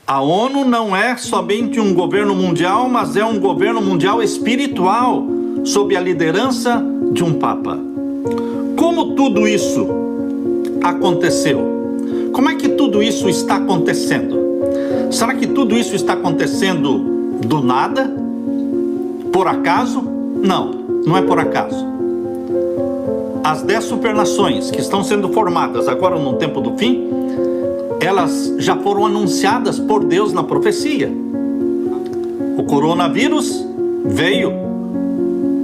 A ONU não é somente um governo mundial, mas é um governo mundial espiritual, sob a liderança de um Papa. Como tudo isso aconteceu? Como é que tudo isso está acontecendo? Será que tudo isso está acontecendo do nada? Por acaso? Não, não é por acaso. As 10 supernações que estão sendo formadas agora no tempo do fim, elas já foram anunciadas por Deus na profecia. O coronavírus veio,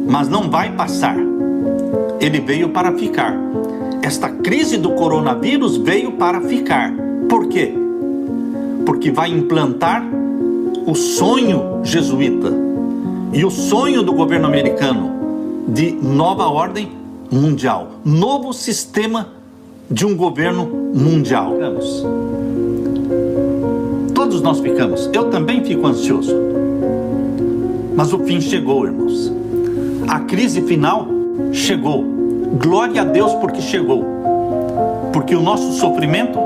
mas não vai passar. Ele veio para ficar. Esta crise do coronavírus veio para ficar. Por quê? Porque vai implantar o sonho jesuíta e o sonho do governo americano de nova ordem mundial, novo sistema de um governo mundial. Todos nós ficamos. Eu também fico ansioso. Mas o fim chegou, irmãos. A crise final chegou. Glória a Deus porque chegou. Porque o nosso sofrimento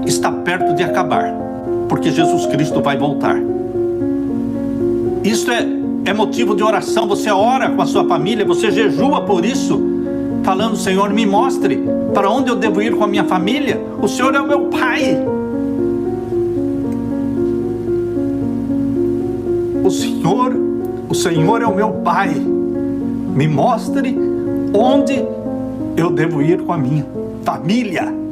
está perto de acabar. Porque Jesus Cristo vai voltar. Isso é motivo de oração. Você ora com a sua família, você jejua por isso, falando: Senhor, me mostre para onde eu devo ir com a minha família. O Senhor é o meu Pai. O Senhor é o meu Pai. Me mostre onde eu devo ir com a minha família.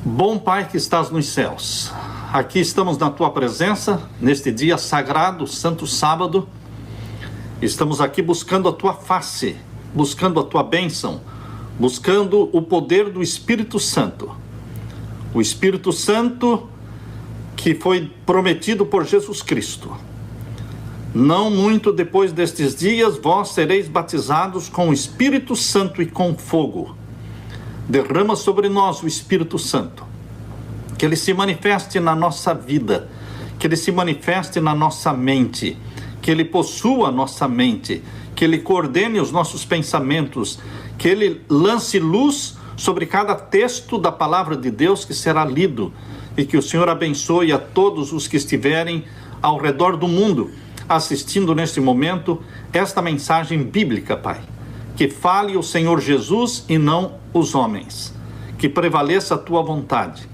Bom Pai que estás nos céus, aqui estamos na Tua presença, neste dia sagrado, Santo Sábado. Estamos aqui buscando a Tua face, buscando a Tua bênção, buscando o poder do Espírito Santo. O Espírito Santo que foi prometido por Jesus Cristo. Não muito depois destes dias, vós sereis batizados com o Espírito Santo e com fogo. Derrama sobre nós o Espírito Santo. Que Ele se manifeste na nossa vida, que Ele se manifeste na nossa mente, que Ele possua a nossa mente, que Ele coordene os nossos pensamentos, que Ele lance luz sobre cada texto da palavra de Deus que será lido, e que o Senhor abençoe a todos os que estiverem ao redor do mundo, assistindo neste momento esta mensagem bíblica, Pai. Que fale o Senhor Jesus e não os homens, que prevaleça a Tua vontade.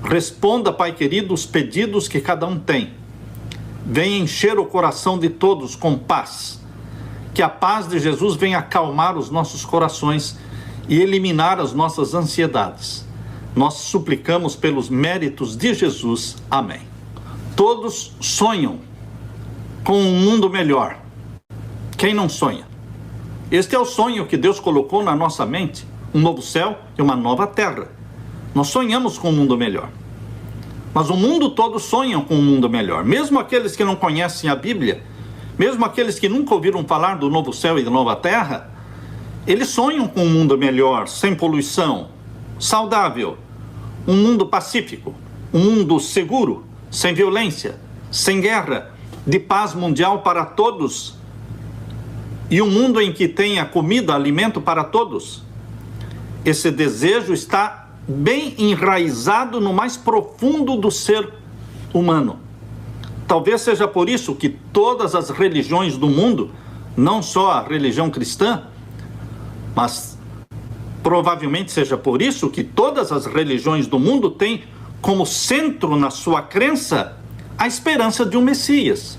Responda, Pai querido, os pedidos que cada um tem. Venha encher o coração de todos com paz. Que a paz de Jesus venha acalmar os nossos corações e eliminar as nossas ansiedades. Nós suplicamos pelos méritos de Jesus. Amém. Todos sonham com um mundo melhor. Quem não sonha? Este é o sonho que Deus colocou na nossa mente. Um novo céu e uma nova terra. Nós sonhamos com um mundo melhor. Mas o mundo todo sonha com um mundo melhor. Mesmo aqueles que não conhecem a Bíblia, mesmo aqueles que nunca ouviram falar do novo céu e da nova terra, eles sonham com um mundo melhor, sem poluição, saudável, um mundo pacífico, um mundo seguro, sem violência, sem guerra, de paz mundial para todos, e um mundo em que tenha comida, alimento para todos. Esse desejo está bem enraizado no mais profundo do ser humano. Talvez seja por isso que todas as religiões do mundo, não só a religião cristã, mas provavelmente seja por isso que todas as religiões do mundo têm como centro na sua crença a esperança de um Messias.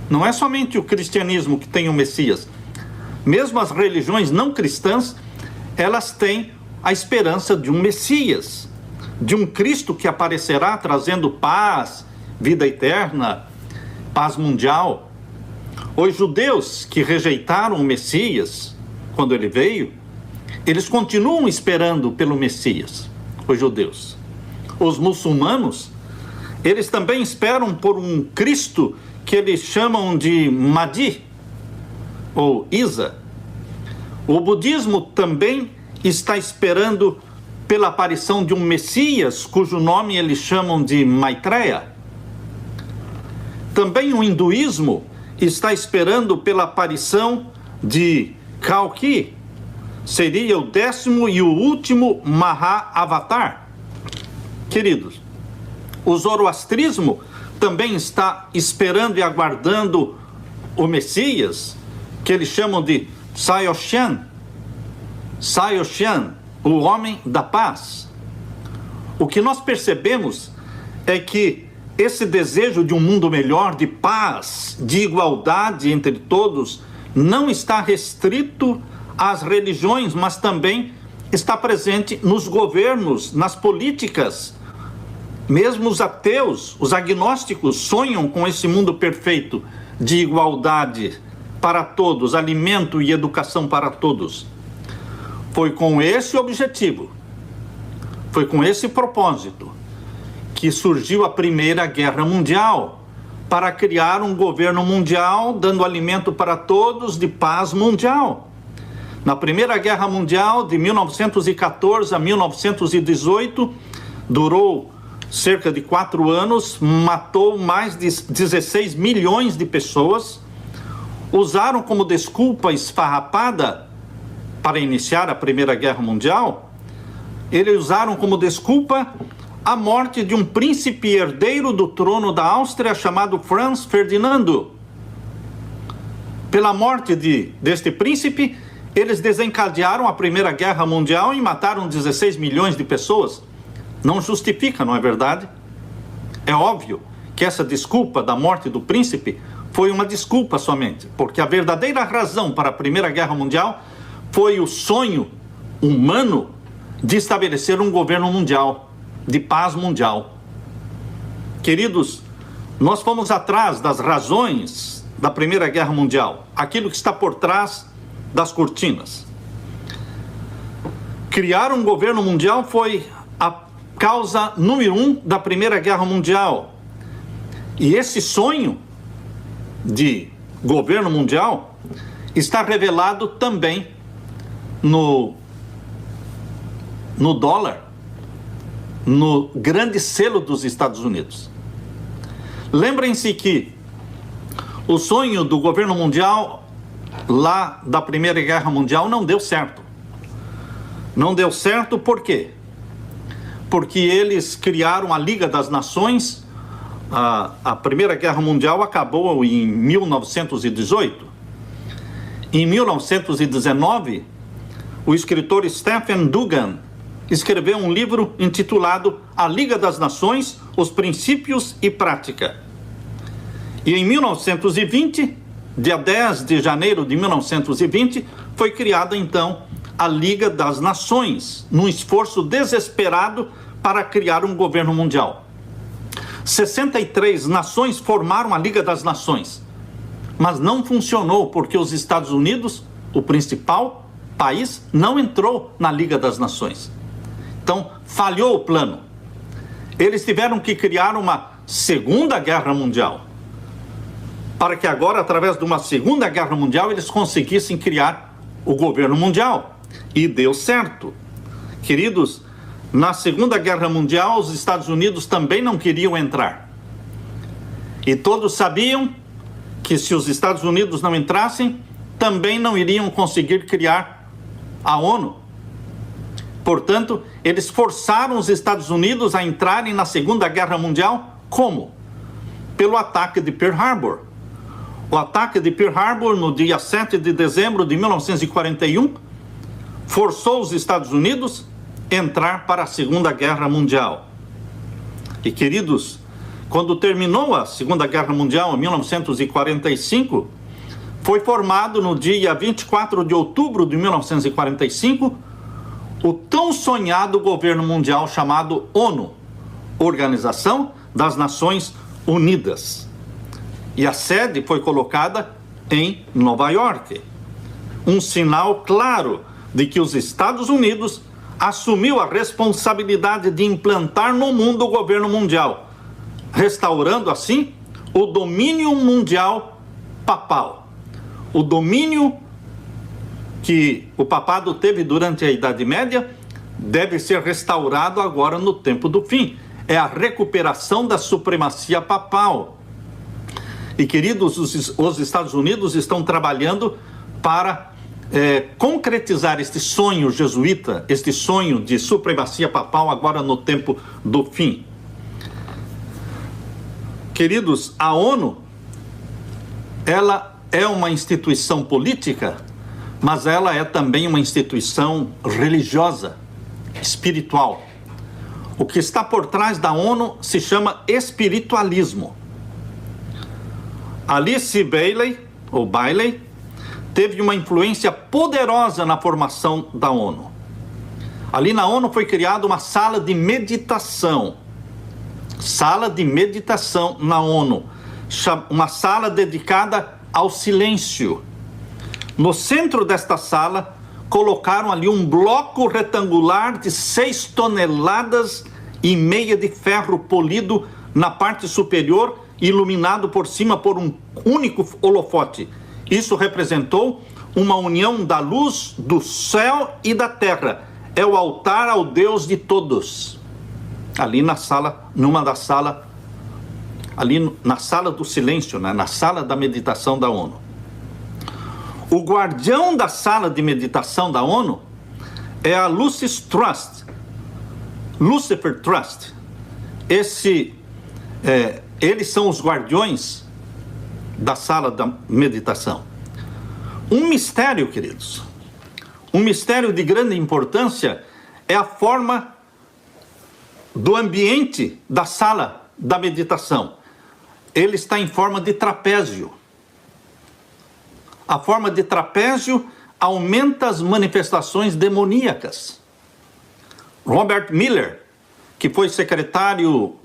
Não é somente o cristianismo que tem um Messias. Mesmo as religiões não cristãs, elas têm a esperança de um Messias, de um Cristo que aparecerá trazendo paz, vida eterna, paz mundial. Os judeus que rejeitaram o Messias, quando ele veio, eles continuam esperando pelo Messias, os judeus. Os muçulmanos, eles também esperam por um Cristo que eles chamam de Mahdi, ou Isa. O budismo também está esperando pela aparição de um Messias, cujo nome eles chamam de Maitreya. Também o hinduísmo está esperando pela aparição de Kalki, seria o 10º e o último Maha-Avatar. Queridos, o zoroastrismo também está esperando e aguardando o Messias, que eles chamam de Sayoshan, o homem da paz. O que nós percebemos é que esse desejo de um mundo melhor, de paz, de igualdade entre todos, não está restrito às religiões, mas também está presente nos governos, nas políticas. Mesmo os ateus, os agnósticos, sonham com esse mundo perfeito de igualdade para todos, alimento e educação para todos. Foi com esse objetivo, foi com esse propósito que surgiu a Primeira Guerra Mundial, para criar um governo mundial, dando alimento para todos, de paz mundial. Na Primeira Guerra Mundial, de 1914 a 1918, durou cerca de 4 anos, matou mais de 16 milhões de pessoas. Usaram como desculpa esfarrapada para iniciar a Primeira Guerra Mundial, eles usaram como desculpa a morte de um príncipe herdeiro do trono da Áustria chamado Franz Ferdinando. Pela morte deste príncipe, eles desencadearam a Primeira Guerra Mundial e mataram 16 milhões de pessoas. Não justifica, não é verdade? É óbvio que essa desculpa da morte do príncipe foi uma desculpa somente, porque a verdadeira razão para a Primeira Guerra Mundial foi o sonho humano de estabelecer um governo mundial, de paz mundial. Queridos, nós fomos atrás das razões da Primeira Guerra Mundial, aquilo que está por trás das cortinas. Criar um governo mundial foi a causa número 1 da Primeira Guerra Mundial. E esse sonho de governo mundial está revelado também no dólar, no grande selo dos Estados Unidos. Lembrem-se que o sonho do governo mundial lá da Primeira Guerra Mundial não deu certo. Não deu certo por quê? Porque eles criaram a Liga das Nações. A Primeira Guerra Mundial acabou em 1918. Em 1919, o escritor Stephen Dugan escreveu um livro intitulado A Liga das Nações, os Princípios e Prática. E em 1920, dia 10 de janeiro de 1920, foi criada então a Liga das Nações, num esforço desesperado para criar um governo mundial. 63 nações formaram a Liga das Nações, mas não funcionou porque os Estados Unidos, o principal país, não entrou na Liga das Nações. Então, falhou o plano. Eles tiveram que criar uma Segunda Guerra Mundial, para que agora, através de uma Segunda Guerra Mundial, eles conseguissem criar o governo mundial. E deu certo. Queridos, na Segunda Guerra Mundial, os Estados Unidos também não queriam entrar. E todos sabiam que se os Estados Unidos não entrassem, também não iriam conseguir criar a ONU. Portanto, eles forçaram os Estados Unidos a entrarem na Segunda Guerra Mundial. Como? Pelo ataque de Pearl Harbor. O ataque de Pearl Harbor, no dia 7 de dezembro de 1941, forçou os Estados Unidos a entrar para a Segunda Guerra Mundial. E, queridos, quando terminou a Segunda Guerra Mundial, em 1945, foi formado no dia 24 de outubro de 1945, o tão sonhado governo mundial chamado ONU, Organização das Nações Unidas. E a sede foi colocada em Nova York. Um sinal claro de que os Estados Unidos assumiu a responsabilidade de implantar no mundo o governo mundial, restaurando assim o domínio mundial papal. O domínio que o papado teve durante a Idade Média, deve ser restaurado agora no tempo do fim. É a recuperação da supremacia papal. E, queridos, os Estados Unidos estão trabalhando para concretizar este sonho jesuíta, este sonho de supremacia papal agora no tempo do fim. Queridos, a ONU, ela é uma instituição política, mas ela é também uma instituição religiosa, espiritual. O que está por trás da ONU se chama espiritualismo. Alice Bailey, ou Bailey, teve uma influência poderosa na formação da ONU. Ali na ONU foi criada uma sala de meditação. Sala de meditação na ONU. Uma sala dedicada ao silêncio. No centro desta sala, colocaram ali um bloco retangular de 6,5 toneladas de ferro polido na parte superior, iluminado por cima por um único holofote. Isso representou uma união da luz do céu e da terra. É o altar ao Deus de todos. Ali na sala, ali na sala do silêncio, né? Na sala da meditação da ONU. O guardião da sala de meditação da ONU é a Lucis Trust, Lucifer Trust. Eles são os guardiões da sala da meditação. Um mistério, queridos, um mistério de grande importância é a forma do ambiente da sala da meditação. Ele está em forma de trapézio. A forma de trapézio aumenta as manifestações demoníacas. Robert Miller, que foi secretário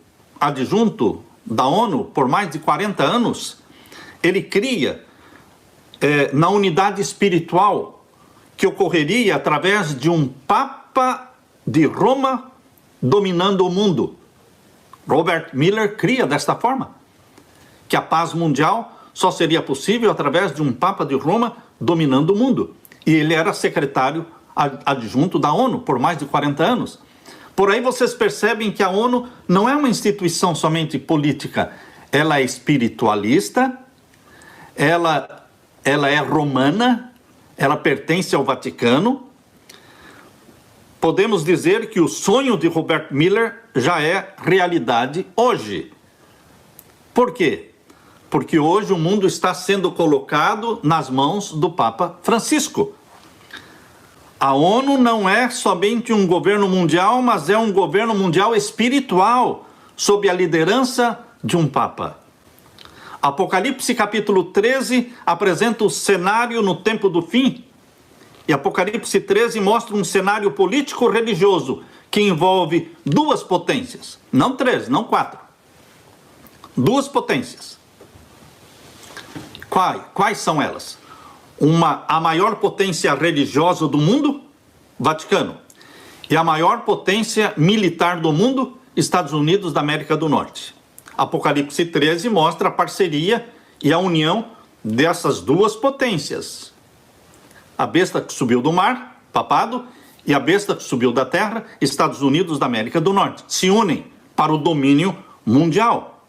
adjunto da ONU por mais de 40 anos, ele cria na unidade espiritual que ocorreria através de um Papa de Roma dominando o mundo. Robert Miller cria desta forma, que a paz mundial só seria possível através de um Papa de Roma dominando o mundo. E ele era secretário adjunto da ONU por mais de 40 anos. Por aí vocês percebem que a ONU não é uma instituição somente política. Ela é espiritualista, ela é romana, ela pertence ao Vaticano. Podemos dizer que o sonho de Robert Miller já é realidade hoje. Por quê? Porque hoje o mundo está sendo colocado nas mãos do Papa Francisco. A ONU não é somente um governo mundial, mas é um governo mundial espiritual, sob a liderança de um Papa. Apocalipse capítulo 13 apresenta o cenário no tempo do fim. E Apocalipse 13 mostra um cenário político-religioso que envolve duas potências. Não 3, não 4. Duas potências. Quais são elas? A maior potência religiosa do mundo, Vaticano. E a maior potência militar do mundo, Estados Unidos da América do Norte. Apocalipse 13 mostra a parceria e a união dessas duas potências. A besta que subiu do mar, papado, e a besta que subiu da terra, Estados Unidos da América do Norte, se unem para o domínio mundial.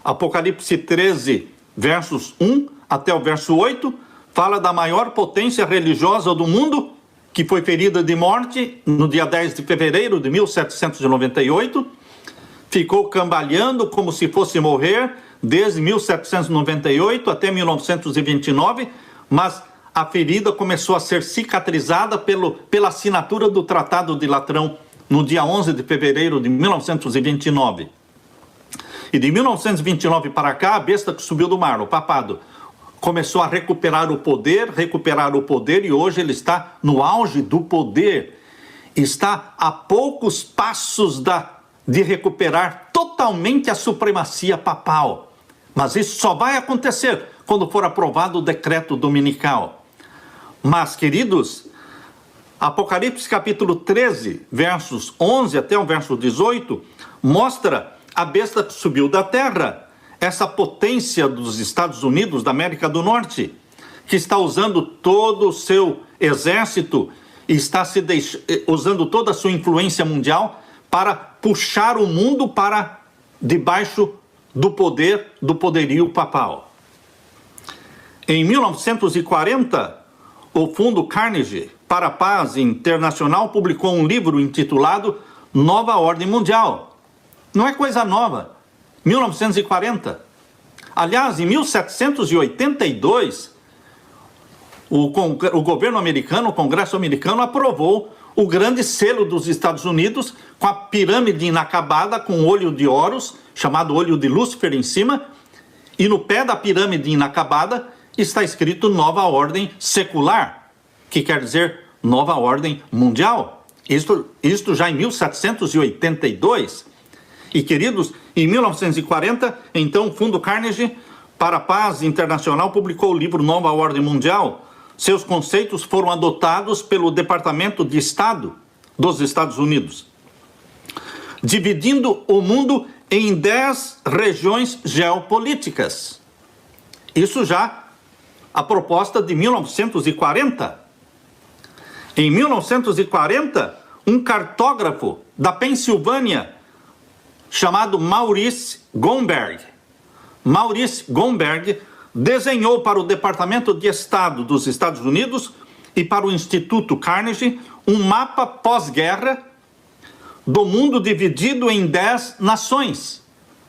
Apocalipse 13, versos 1 até o verso 8, fala da maior potência religiosa do mundo, que foi ferida de morte no dia 10 de fevereiro de 1798, ficou cambaleando como se fosse morrer desde 1798 até 1929, mas a ferida começou a ser cicatrizada pela assinatura do Tratado de Latrão no dia 11 de fevereiro de 1929. E de 1929 para cá, a besta que subiu do mar, o papado, começou a recuperar o poder, e hoje ele está no auge do poder. Está a poucos passos de recuperar totalmente a supremacia papal. Mas isso só vai acontecer quando for aprovado o decreto dominical. Mas, queridos, Apocalipse capítulo 13, versos 11 até o verso 18, mostra a besta que subiu da terra, essa potência dos Estados Unidos da América do Norte, que está usando todo o seu exército está usando toda a sua influência mundial para puxar o mundo para debaixo do poderio papal. Em 1940, o Fundo Carnegie para a Paz Internacional publicou um livro intitulado Nova Ordem Mundial. Não é coisa nova. 1940. Aliás, em 1782, o governo americano, o Congresso americano, aprovou o grande selo dos Estados Unidos com a pirâmide inacabada com olho de Horus, chamado olho de Lúcifer em cima, e no pé da pirâmide inacabada está escrito Nova Ordem Secular, que quer dizer Nova Ordem Mundial. Isto já em 1782. E, queridos, em 1940, então, o Fundo Carnegie para a Paz Internacional publicou o livro Nova Ordem Mundial. Seus conceitos foram adotados pelo Departamento de Estado dos Estados Unidos, dividindo o mundo em 10 regiões geopolíticas. Isso já a proposta de 1940. Em 1940, um cartógrafo da Pensilvânia chamado Maurice Gomberg desenhou para o Departamento de Estado dos Estados Unidos e para o Instituto Carnegie um mapa pós-guerra do mundo dividido em 10 nações,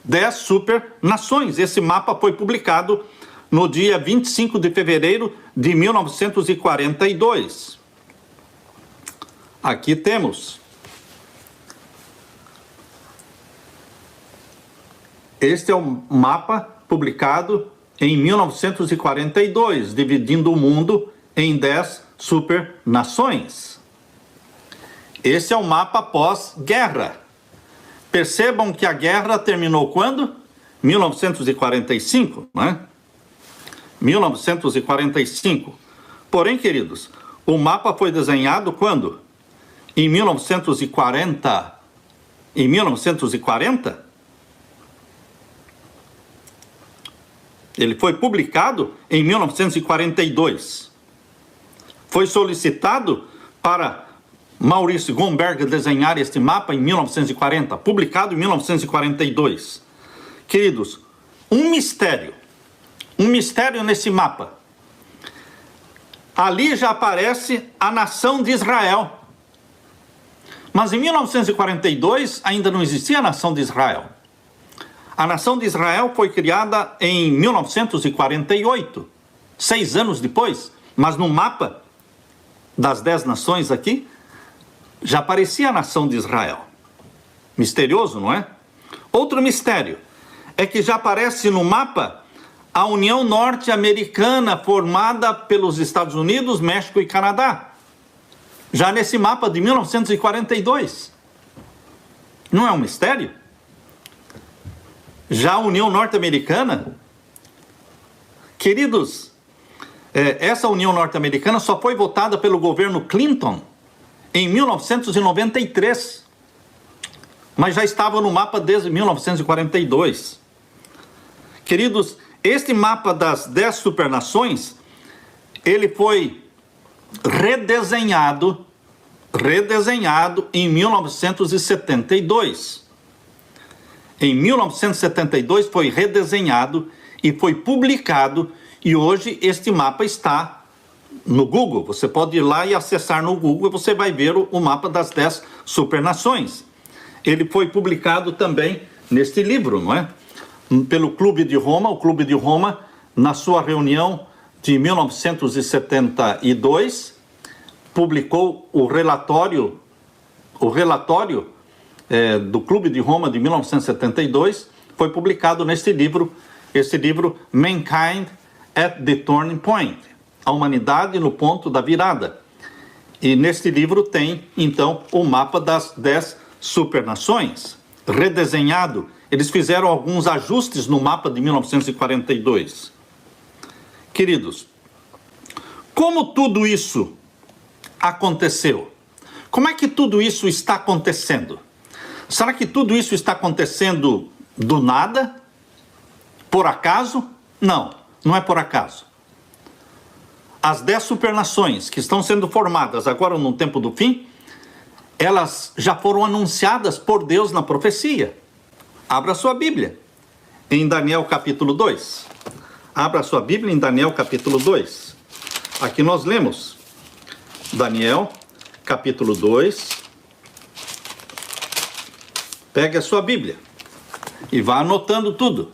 10 supernações. Esse mapa foi publicado no dia 25 de fevereiro de 1942. Aqui temos. Este é o mapa publicado em 1942, dividindo o mundo em 10 supernações. Esse é o mapa pós-guerra. Percebam que a guerra terminou quando? 1945, não é? 1945. Porém, queridos, o mapa foi desenhado quando? Em 1940. Em 1940? Ele foi publicado em 1942. Foi solicitado para Maurice Gomberg desenhar este mapa em 1940, publicado em 1942. Queridos, um mistério nesse mapa. Ali já aparece a nação de Israel. Mas em 1942 ainda não existia a nação de Israel. A nação de Israel foi criada em 1948, 6 anos depois, mas no mapa das 10 nações aqui, já aparecia a nação de Israel. Misterioso, não é? Outro mistério é que já aparece no mapa a União Norte-Americana formada pelos Estados Unidos, México e Canadá. Já nesse mapa de 1942. Não é um mistério? Já a União Norte-Americana, queridos, essa União Norte-Americana só foi votada pelo governo Clinton em 1993, mas já estava no mapa desde 1942. Queridos, este mapa das 10 supernações, ele foi redesenhado em 1972. Em 1972 foi redesenhado e foi publicado, e hoje este mapa está no Google. Você pode ir lá e acessar no Google e você vai ver o mapa das 10 supernações. Ele foi publicado também neste livro, não é? Pelo Clube de Roma. O Clube de Roma, na sua reunião de 1972, publicou o relatório do Clube de Roma de 1972, foi publicado neste livro, Mankind at the Turning Point, a humanidade no ponto da virada. E neste livro tem, então, o mapa das 10 supernações, redesenhado. Eles fizeram alguns ajustes no mapa de 1942. Queridos, como tudo isso aconteceu? Como é que tudo isso está acontecendo? Será que tudo isso está acontecendo do nada? Por acaso? Não, não é por acaso. as 10 supernações que estão sendo formadas agora no tempo do fim, elas já foram anunciadas por Deus na profecia. Abra sua Bíblia em Daniel capítulo 2. Abra sua Bíblia em Daniel capítulo 2. Aqui nós lemos Daniel capítulo 2. Pegue a sua Bíblia e vá anotando tudo.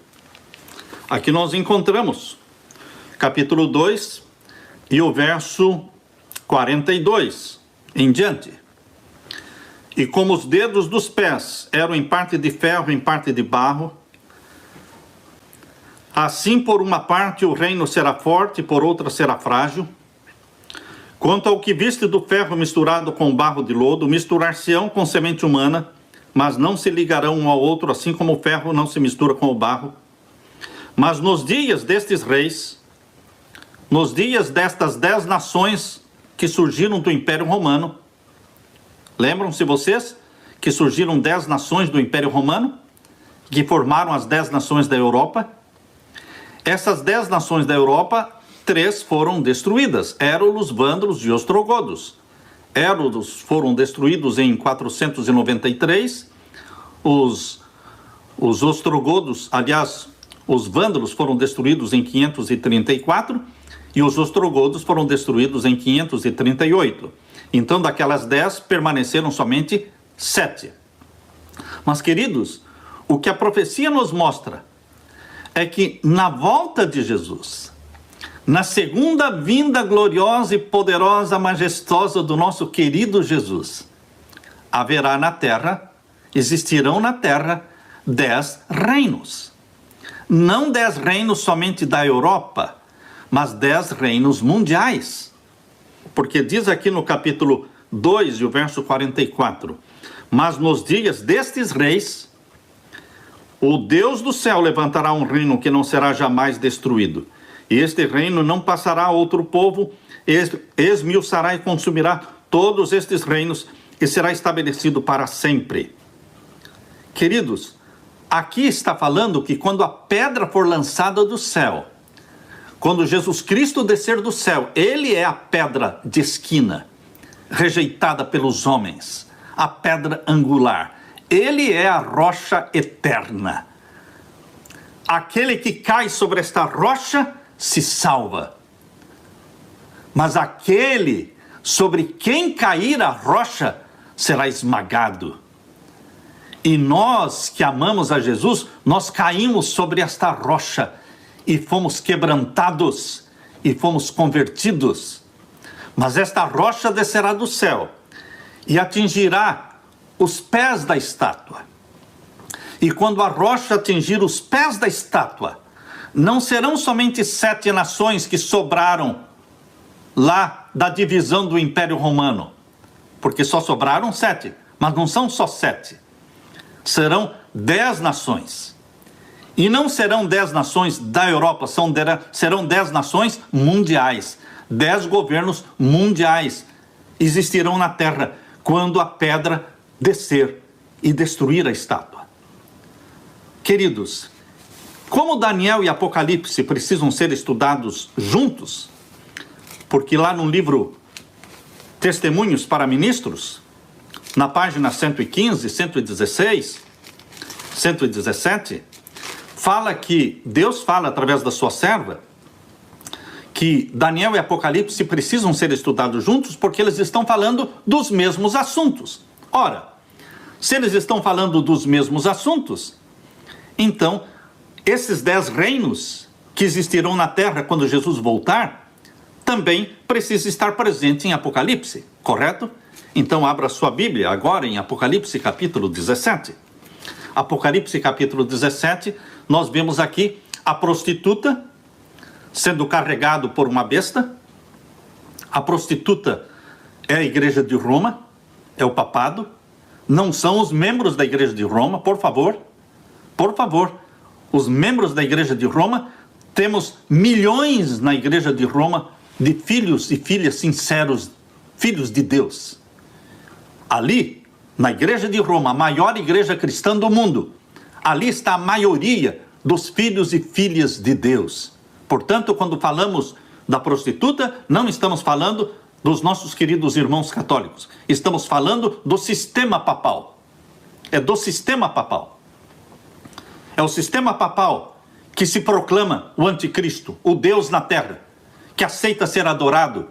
Aqui nós encontramos capítulo 2 e o verso 42 em diante. E como os dedos dos pés eram em parte de ferro, em parte de barro, assim por uma parte o reino será forte, por outra será frágil. Quanto ao que viste do ferro misturado com barro de lodo, misturar-se-ão com semente humana, mas não se ligarão um ao outro, assim como o ferro não se mistura com o barro. Mas nos dias destes reis, nos dias destas 10 nações que surgiram do Império Romano, lembram-se vocês que surgiram 10 nações do Império Romano, que formaram as 10 nações da Europa? Essas 10 nações da Europa, 3 foram destruídas: Érulos, Vândalos e Ostrogodos. Érulos foram destruídos em 493, os Ostrogodos, aliás, os Vândalos foram destruídos em 534 e os Ostrogodos foram destruídos em 538. Então, daquelas 10, permaneceram somente 7. Mas, queridos, o que a profecia nos mostra é que na volta de Jesus, na segunda vinda gloriosa e poderosa, majestosa do nosso querido Jesus, haverá na terra, existirão na terra 10 reinos. Não 10 reinos somente da Europa, mas 10 reinos mundiais. Porque diz aqui no capítulo 2 e o verso 44, mas nos dias destes reis, o Deus do céu levantará um reino que não será jamais destruído. E este reino não passará a outro povo, esmiuçará e consumirá todos estes reinos e será estabelecido para sempre. Queridos, aqui está falando que quando a pedra for lançada do céu, quando Jesus Cristo descer do céu, ele é a pedra de esquina, rejeitada pelos homens, a pedra angular. Ele é a rocha eterna. Aquele que cai sobre esta rocha se salva. Mas aquele sobre quem cair a rocha será esmagado. E nós que amamos a Jesus, nós caímos sobre esta rocha e fomos quebrantados e fomos convertidos. Mas esta rocha descerá do céu e atingirá os pés da estátua. E quando a rocha atingir os pés da estátua, não serão somente 7 nações que sobraram lá da divisão do Império Romano, porque só sobraram 7, mas não são só 7. Serão 10 nações. E não serão 10 nações da Europa, serão 10 nações mundiais. 10 governos mundiais existirão na terra quando a pedra descer e destruir a estátua. Queridos, como Daniel e Apocalipse precisam ser estudados juntos, porque lá no livro Testemunhos para Ministros, na página 115, 116, 117, fala que Deus fala através da sua serva que Daniel e Apocalipse precisam ser estudados juntos porque eles estão falando dos mesmos assuntos. Ora, se eles estão falando dos mesmos assuntos, então esses 10 reinos que existirão na terra quando Jesus voltar, também precisa estar presente em Apocalipse, correto? Então abra sua Bíblia agora em Apocalipse capítulo 17. Apocalipse capítulo 17, nós vemos aqui a prostituta sendo carregado por uma besta. A prostituta é a igreja de Roma, é o papado. Não são os membros da igreja de Roma, por favor. Por favor, os membros da igreja de Roma, temos milhões na igreja de Roma de filhos e filhas sinceros, filhos de Deus. Ali, na igreja de Roma, a maior igreja cristã do mundo, ali está a maioria dos filhos e filhas de Deus. Portanto, quando falamos da prostituta, não estamos falando dos nossos queridos irmãos católicos. Estamos falando do sistema papal. É do sistema papal. É o sistema papal que se proclama o anticristo, o Deus na terra, que aceita ser adorado,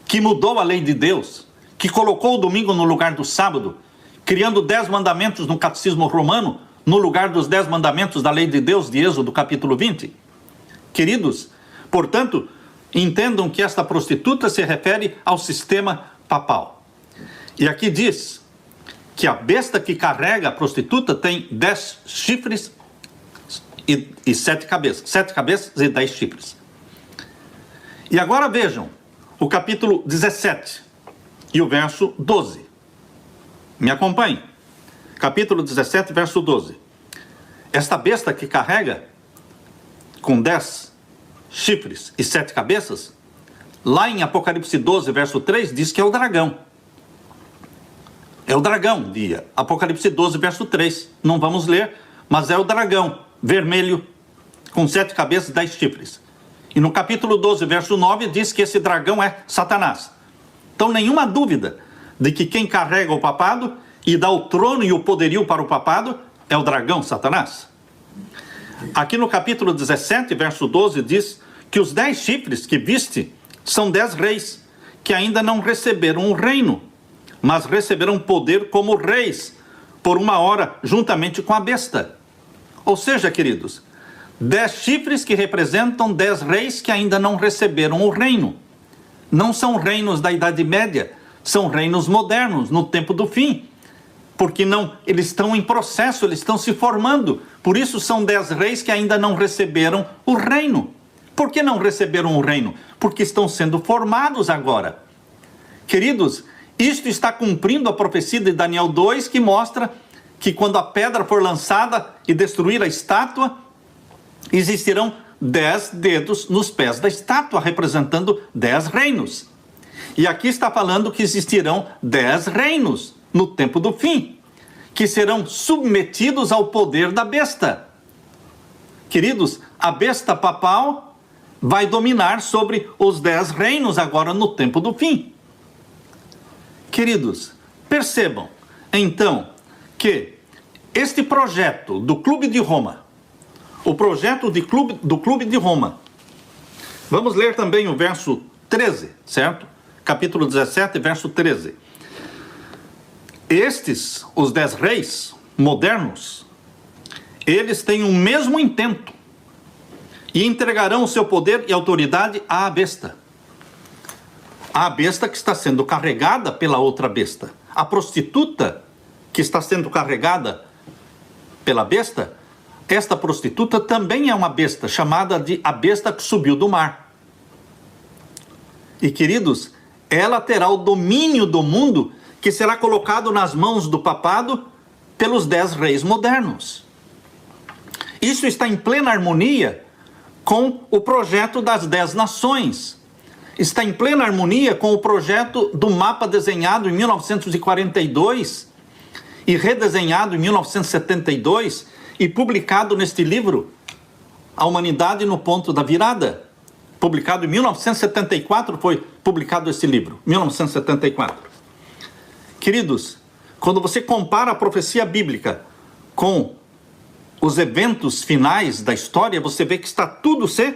que mudou a lei de Deus, que colocou o domingo no lugar do sábado, criando 10 mandamentos no catecismo romano, no lugar dos 10 mandamentos da lei de Deus de Êxodo capítulo 20. Queridos, portanto, entendam que esta prostituta se refere ao sistema papal. E aqui diz que a besta que carrega a prostituta tem 10 chifres e 7 cabeças. 7 cabeças e 10 chifres. E agora vejam o capítulo 17 e o verso 12. Me acompanhem. Capítulo 17, verso 12. Esta besta que carrega com 10 chifres e 7 cabeças, lá em Apocalipse 12, verso 3, diz que é o dragão. É o dragão, de Apocalipse 12, verso 3. Não vamos ler, mas é o dragão vermelho com 7 cabeças e 10 chifres. E no capítulo 12, verso 9, diz que esse dragão é Satanás. Então, nenhuma dúvida de que quem carrega o papado e dá o trono e o poderio para o papado é o dragão Satanás. Aqui no capítulo 17, verso 12, diz que os 10 chifres que viste são 10 reis, que ainda não receberam o reino, mas receberam poder como reis, por 1 hora, juntamente com a besta. Ou seja, queridos, 10 chifres que representam 10 reis que ainda não receberam o reino. Não são reinos da Idade Média, são reinos modernos, no tempo do fim. Porque não, eles estão em processo, eles estão se formando. Por isso são 10 reis que ainda não receberam o reino. Por que não receberam o reino? Porque estão sendo formados agora. Queridos, isto está cumprindo a profecia de Daniel 2, que mostra que quando a pedra for lançada e destruir a estátua, existirão 10 dedos nos pés da estátua, representando 10 reinos. E aqui está falando que existirão 10 reinos no tempo do fim, que serão submetidos ao poder da besta. Queridos, a besta papal vai dominar sobre os 10 reinos agora no tempo do fim. Queridos, percebam, então, que este projeto do Clube de Roma, o projeto do Clube de Roma, vamos ler também o verso 13, certo? Capítulo 17, verso 13. Estes, os 10 reis modernos, eles têm o mesmo intento e entregarão o seu poder e autoridade à besta. A besta que está sendo carregada pela outra besta. A prostituta que está sendo carregada pela besta, esta prostituta também é uma besta, chamada de a besta que subiu do mar. E queridos, ela terá o domínio do mundo que será colocado nas mãos do papado pelos 10 reis modernos. Isso está em plena harmonia com o projeto das 10 nações. Está em plena harmonia com o projeto do mapa desenhado em 1942 e redesenhado em 1972 e publicado neste livro, A Humanidade no Ponto da Virada. Publicado em 1974, foi publicado esse livro, 1974. Queridos, quando você compara a profecia bíblica com os eventos finais da história, você vê que está tudo se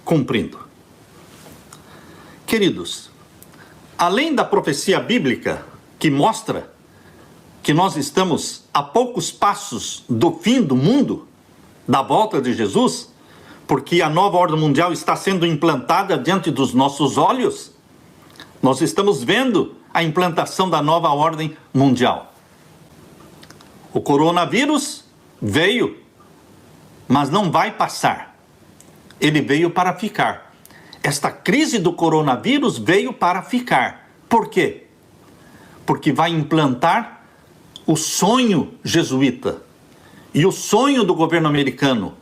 cumprindo. Queridos, além da profecia bíblica que mostra que nós estamos a poucos passos do fim do mundo, da volta de Jesus, porque a nova ordem mundial está sendo implantada diante dos nossos olhos, nós estamos vendo a implantação da nova ordem mundial. O coronavírus veio, mas não vai passar. Ele veio para ficar. Esta crise do coronavírus veio para ficar. Por quê? Porque vai implantar o sonho jesuíta e o sonho do governo americano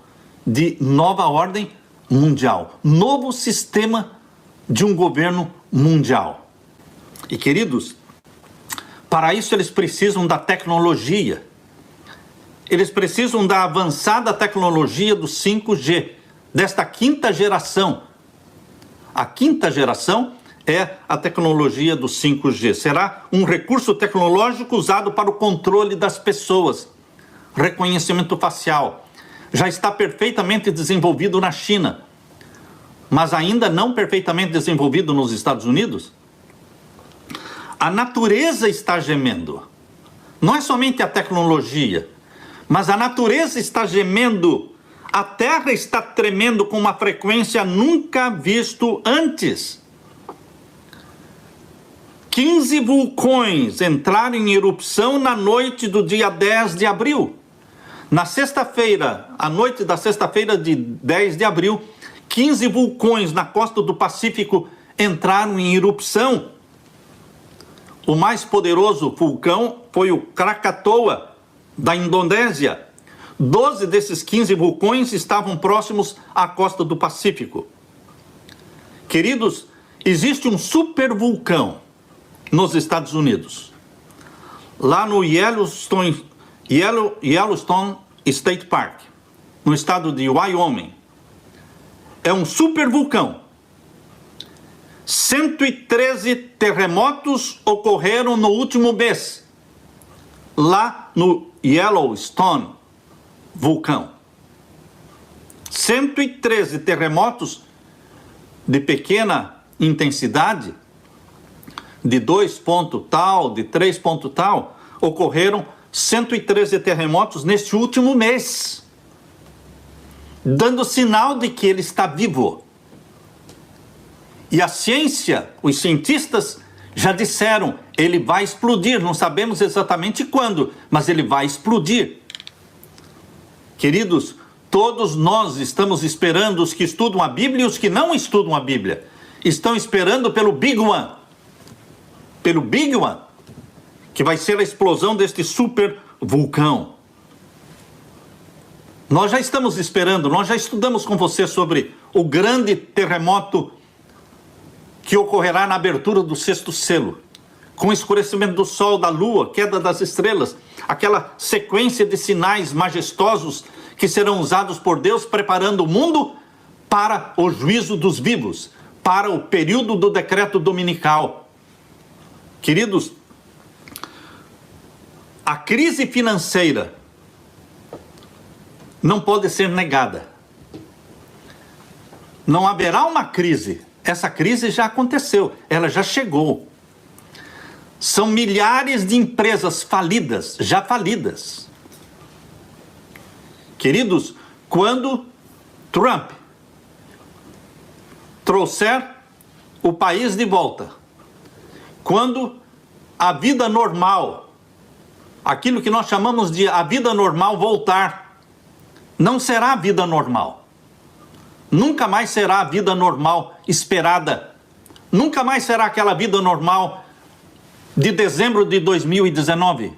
de nova ordem mundial, novo sistema de um governo mundial. E queridos, para isso eles precisam da tecnologia. Eles precisam da avançada tecnologia do 5G, desta quinta geração, A quinta geração é a tecnologia do 5G. Será um recurso tecnológico usado para o controle das pessoas. Reconhecimento facial. Já está perfeitamente desenvolvido na China, mas ainda não perfeitamente desenvolvido nos Estados Unidos. A natureza está gemendo. Não é somente a tecnologia, mas a natureza está gemendo. A Terra está tremendo com uma frequência nunca visto antes. 15 vulcões entraram em erupção na noite do dia 10 de abril. Na sexta-feira, à noite da sexta-feira de 10 de abril, 15 vulcões na costa do Pacífico entraram em erupção. O mais poderoso vulcão foi o Krakatoa, da Indonésia. 12 desses 15 vulcões estavam próximos à costa do Pacífico. Queridos, existe um supervulcão nos Estados Unidos, lá no Yellowstone State Park, no estado de Wyoming. É um supervulcão. 113 terremotos ocorreram no último mês, lá no Yellowstone vulcão. 113 terremotos de pequena intensidade, de 2 ponto tal, de 3 ponto tal, ocorreram 113 terremotos neste último mês, dando sinal de que ele está vivo. E a ciência, os cientistas já disseram, ele vai explodir, não sabemos exatamente quando, mas ele vai explodir. Queridos, todos nós estamos esperando, os que estudam a Bíblia e os que não estudam a Bíblia, estão esperando pelo Big One. Pelo Big One, que vai ser a explosão deste super vulcão. Nós já estamos esperando, nós já estudamos com você sobre o grande terremoto que ocorrerá na abertura do sexto selo, com o escurecimento do sol, da lua, queda das estrelas, aquela sequência de sinais majestosos que serão usados por Deus preparando o mundo para o juízo dos vivos, para o período do decreto dominical. Queridos, a crise financeira não pode ser negada. Não haverá uma crise. Essa crise já aconteceu, ela já chegou. São milhares de empresas falidas, já falidas. Queridos, quando Trump trouxer o país de volta, quando a vida normal, aquilo que nós chamamos de a vida normal voltar, não será a vida normal. Nunca mais será a vida normal esperada. Nunca mais será aquela vida normal de dezembro de 2019.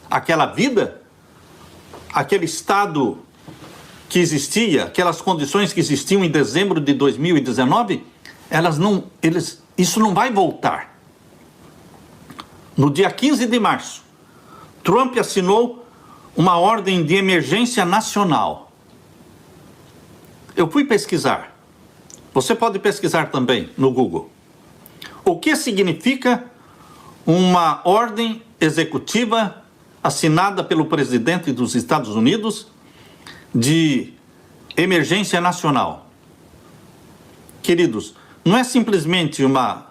Aquela vida, aquele estado que existia, aquelas condições que existiam em dezembro de 2019, isso não vai voltar. No dia 15 de março, Trump assinou uma ordem de emergência nacional. Eu fui pesquisar. Você pode pesquisar também no Google. O que significa uma ordem executiva assinada pelo presidente dos Estados Unidos de emergência nacional? Queridos, não é simplesmente uma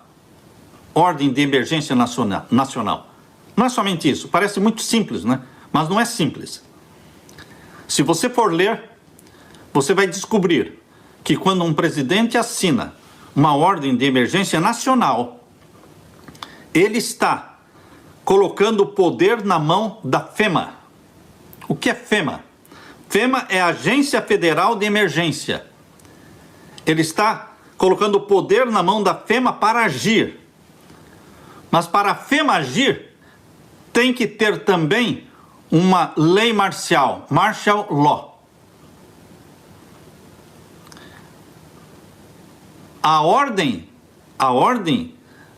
ordem de emergência nacional. Não é somente isso. Parece muito simples, né? Mas não é simples. Se você for ler, você vai descobrir que quando um presidente assina uma ordem de emergência nacional, ele está colocando o poder na mão da FEMA. O que é FEMA? FEMA é a Agência Federal de Emergência. Ele está colocando o poder na mão da FEMA para agir. Mas para a FEMA agir, tem que ter também uma lei marcial, martial law. A ordem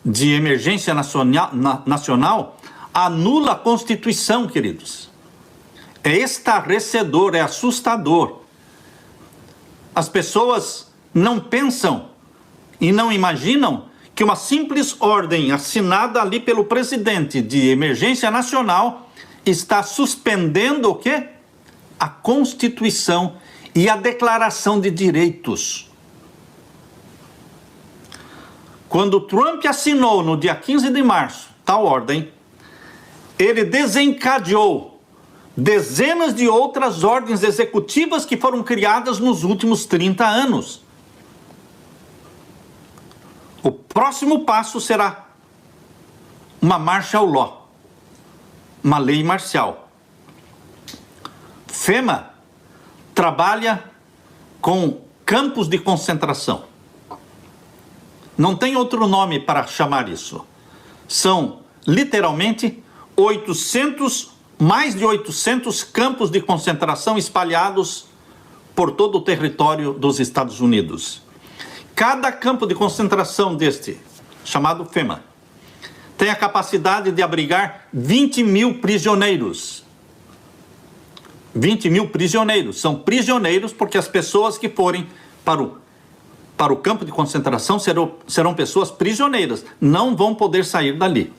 de emergência nacional anula a Constituição, queridos. É estarrecedor, é assustador. As pessoas não pensam e não imaginam que uma simples ordem assinada ali pelo presidente de emergência nacional está suspendendo o quê? A Constituição e a Declaração de Direitos. Quando Trump assinou no dia 15 de março tal ordem, ele desencadeou dezenas de outras ordens executivas que foram criadas nos últimos 30 anos. O próximo passo será uma martial law, uma lei marcial. FEMA trabalha com campos de concentração. Não tem outro nome para chamar isso. São, literalmente, mais de 800 campos de concentração espalhados por todo o território dos Estados Unidos. Cada campo de concentração deste, chamado FEMA, tem a capacidade de abrigar 20 mil prisioneiros. 20 mil prisioneiros. São prisioneiros porque as pessoas que forem para o campo de concentração serão pessoas prisioneiras. Não vão poder sair dali.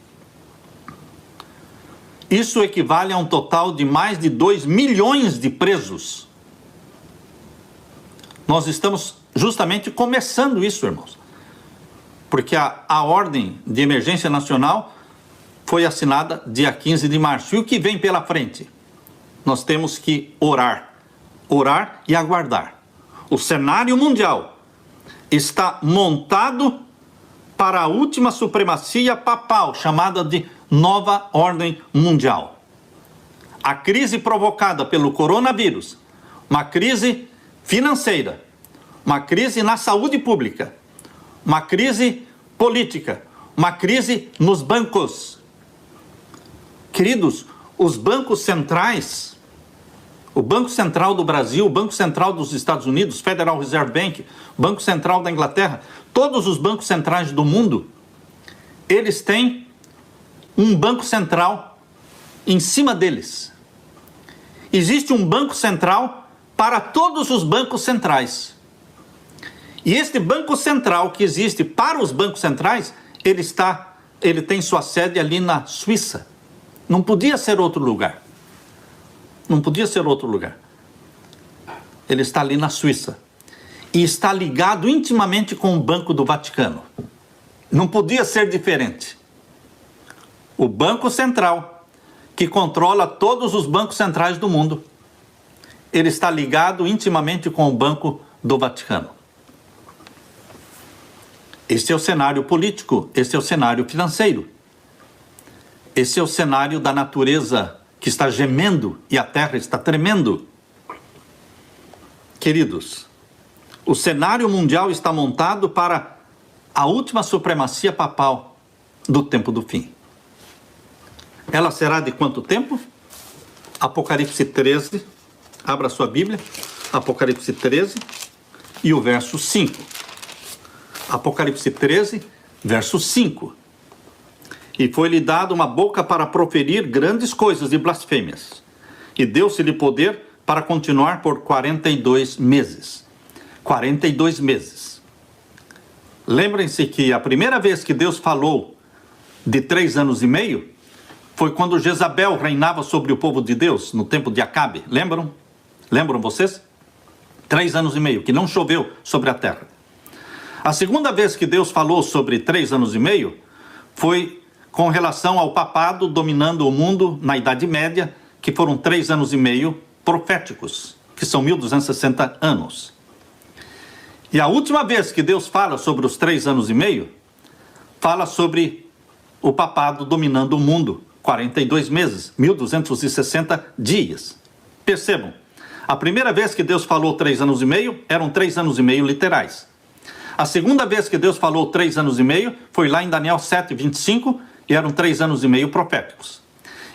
Isso equivale a um total de mais de 2 milhões de presos. Nós estamos justamente começando isso, irmãos. Porque a ordem de emergência nacional foi assinada dia 15 de março. E o que vem pela frente? Nós temos que orar e aguardar. O cenário mundial está montado para a última supremacia papal, chamada de Nova Ordem Mundial. A crise provocada pelo coronavírus, uma crise financeira, uma crise na saúde pública, uma crise política, uma crise nos bancos. Queridos, os bancos centrais, o Banco Central do Brasil, o Banco Central dos Estados Unidos, Federal Reserve Bank, Banco Central da Inglaterra, todos os bancos centrais do mundo, eles têm um banco central em cima deles. Existe um banco central para todos os bancos centrais. E este banco central que existe para os bancos centrais, ele tem sua sede ali na Suíça. Não podia ser outro lugar. Não podia ser outro lugar. Ele está ali na Suíça. E está ligado intimamente com o Banco do Vaticano. Não podia ser diferente. O Banco Central, que controla todos os bancos centrais do mundo, ele está ligado intimamente com o Banco do Vaticano. Este é o cenário político, este é o cenário financeiro. Esse é o cenário da natureza que está gemendo e a terra está tremendo. Queridos, o cenário mundial está montado para a última supremacia papal do tempo do fim. Ela será de quanto tempo? Apocalipse 13, abra sua Bíblia, Apocalipse 13 e o verso 5. Apocalipse 13, verso 5. E foi-lhe dado uma boca para proferir grandes coisas e blasfêmias. E deu-se-lhe poder para continuar por 42 meses. 42 meses. Lembrem-se que a primeira vez que Deus falou de 3 anos e meio foi quando Jezabel reinava sobre o povo de Deus, no tempo de Acabe. Lembram? Lembram vocês? 3 anos e meio, que não choveu sobre a terra. A segunda vez que Deus falou sobre 3 anos e meio foi com relação ao papado dominando o mundo na Idade Média, que foram 3 anos e meio proféticos, que são 1260 anos. E a última vez que Deus fala sobre os 3 anos e meio, fala sobre o papado dominando o mundo, 42 meses, 1260 dias. Percebam, a primeira vez que Deus falou 3 anos e meio, eram 3 anos e meio literais. A segunda vez que Deus falou 3 anos e meio foi lá em Daniel 7, 25, e eram 3 anos e meio proféticos.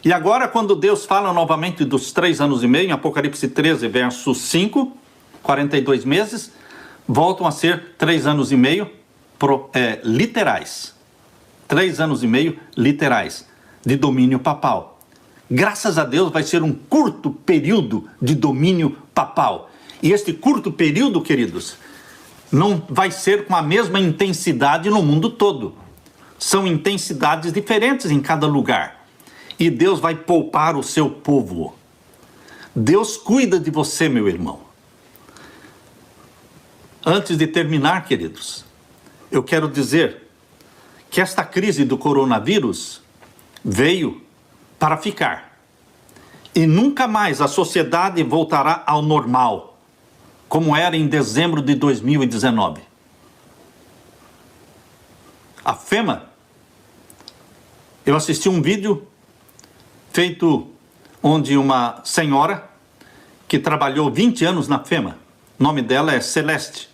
E agora, quando Deus fala novamente dos 3 anos e meio, em Apocalipse 13, verso 5, 42 meses, voltam a ser 3 anos e meio literais. 3 anos e meio literais de domínio papal. Graças a Deus vai ser um curto período de domínio papal. E este curto período, queridos, não vai ser com a mesma intensidade no mundo todo. São intensidades diferentes em cada lugar. E Deus vai poupar o seu povo. Deus cuida de você, meu irmão. Antes de terminar, queridos, eu quero dizer que esta crise do coronavírus veio para ficar. E nunca mais a sociedade voltará ao normal, como era em dezembro de 2019. A FEMA, eu assisti um vídeo feito onde uma senhora que trabalhou 20 anos na FEMA, o nome dela é Celeste.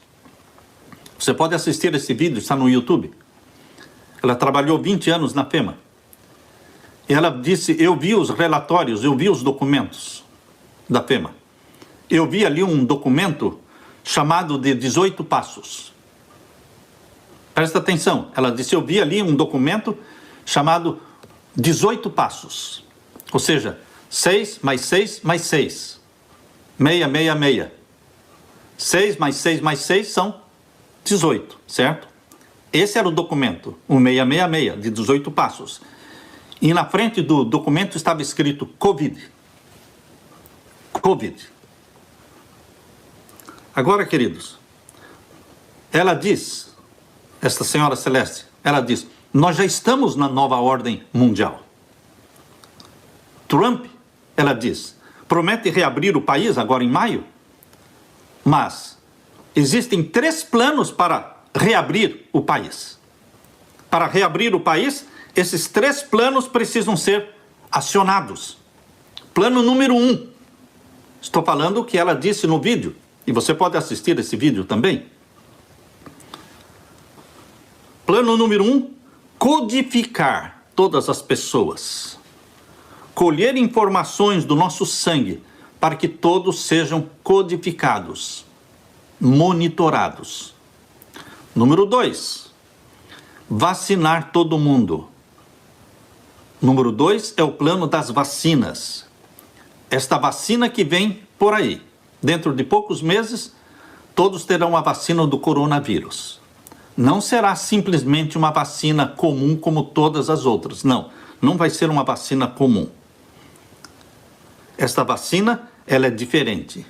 Você pode assistir esse vídeo, está no YouTube. Ela trabalhou 20 anos na FEMA. E ela disse, eu vi os relatórios, eu vi os documentos da FEMA. Eu vi ali um documento chamado de 18 passos. Presta atenção, ela disse, eu vi ali um documento chamado 18 passos. Ou seja, 6 mais 6 mais 6. 6, 6, 6. 6 mais 6 mais 6 são 18, certo? Esse era o documento, o 666, de 18 passos. E na frente do documento estava escrito Covid. Covid. Agora, queridos, ela diz, esta senhora Celeste, ela diz, nós já estamos na nova ordem mundial. Trump, ela diz, promete reabrir o país agora em maio, mas existem 3 planos para reabrir o país. Para reabrir o país, esses 3 planos precisam ser acionados. Plano número 1. Estou falando o que ela disse no vídeo. E você pode assistir esse vídeo também. Plano número 1. Codificar todas as pessoas. Colher informações do nosso sangue para que todos sejam codificados, monitorados. Número 2. Vacinar todo mundo. Número 2 é o plano das vacinas. Esta vacina que vem por aí. Dentro de poucos meses, todos terão a vacina do coronavírus. Não será simplesmente uma vacina comum como todas as outras. Não, não vai ser uma vacina comum. Esta vacina, ela é diferente.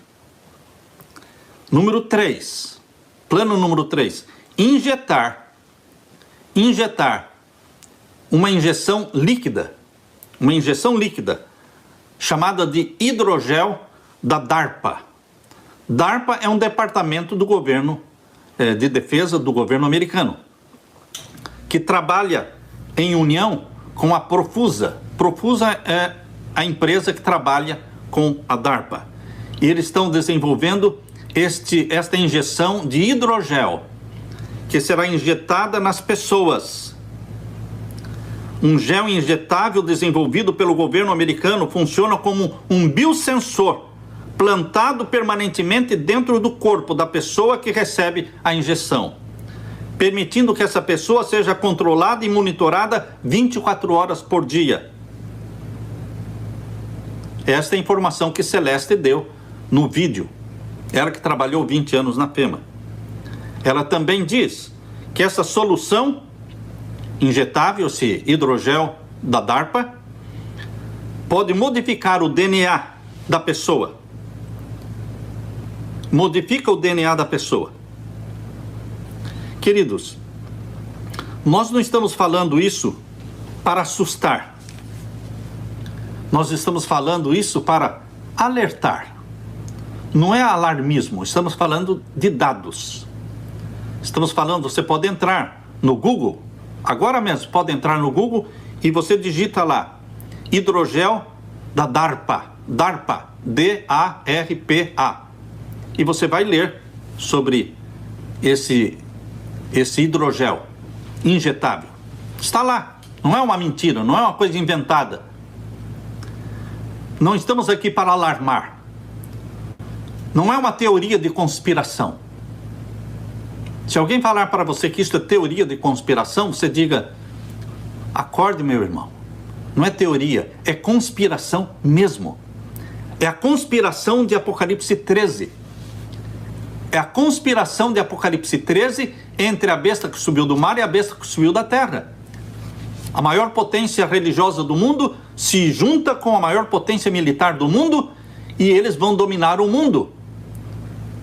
Número 3. Plano número 3. Injetar uma injeção líquida, chamada de hidrogel da DARPA. DARPA é um departamento do governo de defesa do governo americano, que trabalha em união com a Profusa. Profusa é a empresa que trabalha com a DARPA. E eles estão desenvolvendo esta injeção de hidrogel, que será injetada nas pessoas. Um gel injetável desenvolvido pelo governo americano funciona como um biosensor plantado permanentemente dentro do corpo da pessoa que recebe a injeção, permitindo que essa pessoa seja controlada e monitorada 24 horas por dia. Esta é a informação que Celeste deu no vídeo. Ela que trabalhou 20 anos na FEMA. Ela também diz que essa solução injetável, esse hidrogel da DARPA, pode modificar o DNA da pessoa. Modifica o DNA da pessoa. Queridos, nós não estamos falando isso para assustar. Nós estamos falando isso para alertar. Não é alarmismo, estamos falando de dados. Estamos falando, você pode entrar no Google, agora mesmo pode entrar no Google e você digita lá, hidrogel da DARPA, DARPA, D-A-R-P-A. E você vai ler sobre esse hidrogel injetável. Está lá, não é uma mentira, não é uma coisa inventada. Não estamos aqui para alarmar. Não é uma teoria de conspiração. Se alguém falar para você que isso é teoria de conspiração, você diga, acorde, meu irmão. Não é teoria, é conspiração mesmo. É a conspiração de Apocalipse 13. É a conspiração de Apocalipse 13 entre a besta que subiu do mar e a besta que subiu da terra. A maior potência religiosa do mundo se junta com a maior potência militar do mundo e eles vão dominar o mundo.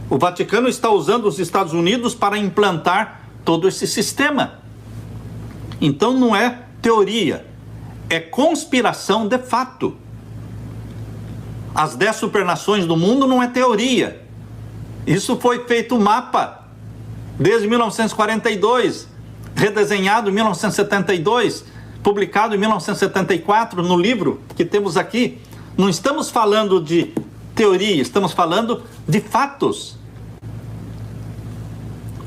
O Vaticano está usando os Estados Unidos para implantar todo esse sistema. Então não é teoria, é conspiração de fato. As 10 supernações do mundo não é teoria. Isso foi feito mapa desde 1942, redesenhado em 1972, publicado em 1974 no livro que temos aqui. Não estamos falando de teoria, estamos falando de fatos.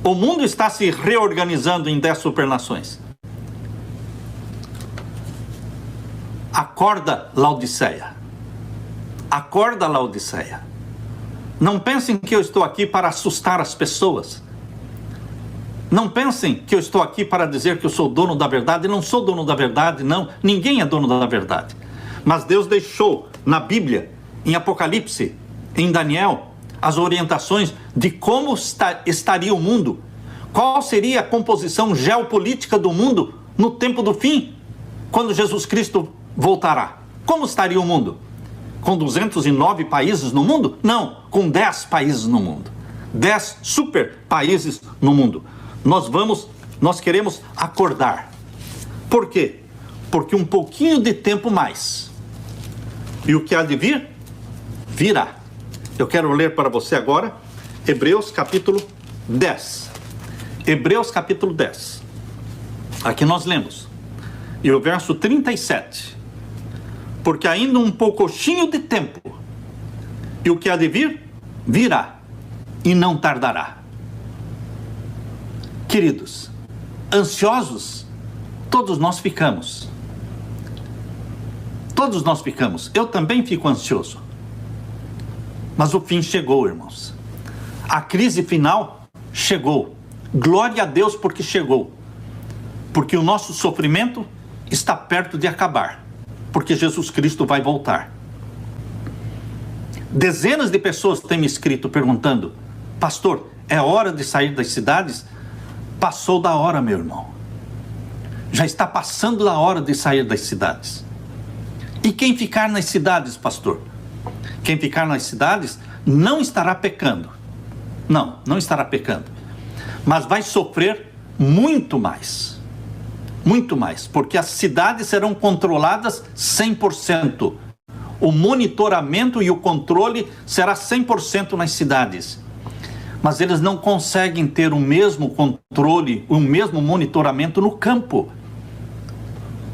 O mundo está se reorganizando em 10 supernações. Acorda, Laodiceia. Acorda, Laodiceia. Não pensem que eu estou aqui para assustar as pessoas. Não pensem que eu estou aqui para dizer que eu sou dono da verdade. Não sou dono da verdade, não. Ninguém é dono da verdade. Mas Deus deixou na Bíblia, em Apocalipse, em Daniel, as orientações de como estaria o mundo. Qual seria a composição geopolítica do mundo no tempo do fim, quando Jesus Cristo voltará. Como estaria o mundo? Com 209 países no mundo? Não, com 10 países no mundo. 10 super países no mundo. Nós queremos acordar. Por quê? Porque um pouquinho de tempo mais. E o que há de vir? Virá. Eu quero ler para você agora Hebreus capítulo 10. Hebreus capítulo 10. Aqui nós lemos. E o verso 37. Porque ainda um pouquinho de tempo, e o que há de vir, virá, e não tardará. Queridos, ansiosos, todos nós ficamos. Todos nós ficamos. Eu também fico ansioso. Mas o fim chegou, irmãos. A crise final chegou. Glória a Deus porque chegou. Porque o nosso sofrimento está perto de acabar. Porque Jesus Cristo vai voltar. Dezenas de pessoas têm me escrito perguntando: pastor, é hora de sair das cidades? Passou da hora, meu irmão. Já está passando da hora de sair das cidades. E quem ficar nas cidades, pastor? Quem ficar nas cidades não estará pecando. Não estará pecando. Mas vai sofrer muito mais. Muito mais, porque as cidades serão controladas 100%. O monitoramento e o controle será 100% nas cidades. Mas eles não conseguem ter o mesmo controle, o mesmo monitoramento no campo.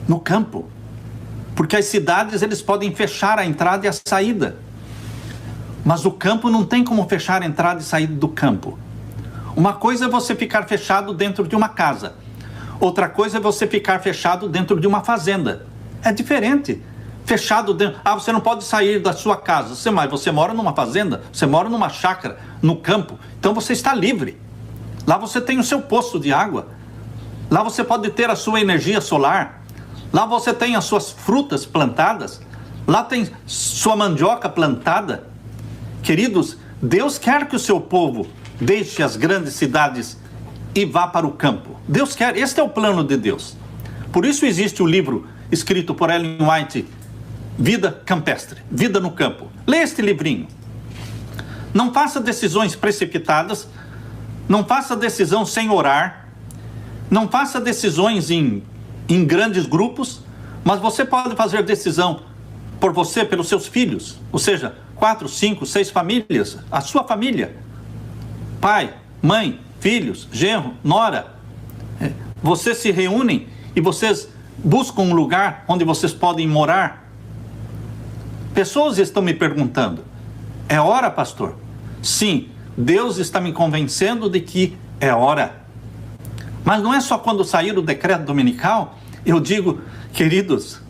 No campo. Porque as cidades, eles podem fechar a entrada e a saída. Mas o campo não tem como fechar a entrada e saída do campo. Uma coisa é você ficar fechado dentro de uma casa. Outra coisa é você ficar fechado dentro de uma fazenda. É diferente. Fechado dentro... você não pode sair da sua casa. Você mora numa fazenda, você mora numa chácara, no campo. Então você está livre. Lá você tem o seu poço de água. Lá você pode ter a sua energia solar. Lá você tem as suas frutas plantadas. Lá tem sua mandioca plantada. Queridos, Deus quer que o seu povo deixe as grandes cidades e vá para o campo. Deus quer, este é o plano de Deus. Por isso existe o livro escrito por Ellen White, Vida Campestre, Vida no Campo. Lê este livrinho. Não faça decisões precipitadas, não faça decisão sem orar, não faça decisões em grandes grupos, mas você pode fazer decisão por você, pelos seus filhos, ou seja, 4, 5, 6 famílias, a sua família, pai, mãe, filhos, genro, nora. Vocês se reúnem e vocês buscam um lugar onde vocês podem morar. Pessoas estão me perguntando: é hora, pastor? Sim, Deus está me convencendo de que é hora. Mas não é só quando sair o decreto dominical. Eu digo, queridos,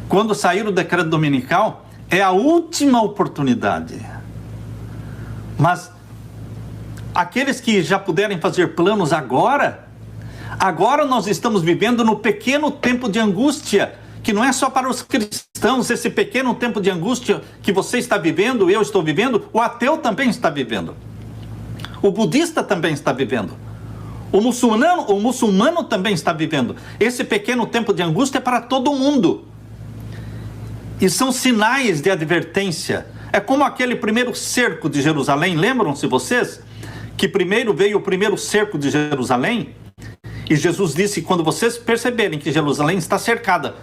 quando sair o decreto dominical é a última oportunidade. Mas aqueles que já puderem fazer planos agora nós estamos vivendo no pequeno tempo de angústia, que não é só para os cristãos. Esse pequeno tempo de angústia que você está vivendo, eu estou vivendo, o ateu também está vivendo. O budista também está vivendo. O muçulmano também está vivendo. Esse pequeno tempo de angústia é para todo mundo. E são sinais de advertência. É como aquele primeiro cerco de Jerusalém. Lembram-se vocês? Que primeiro veio o primeiro cerco de Jerusalém. E Jesus disse, quando vocês perceberem que Jerusalém está cercada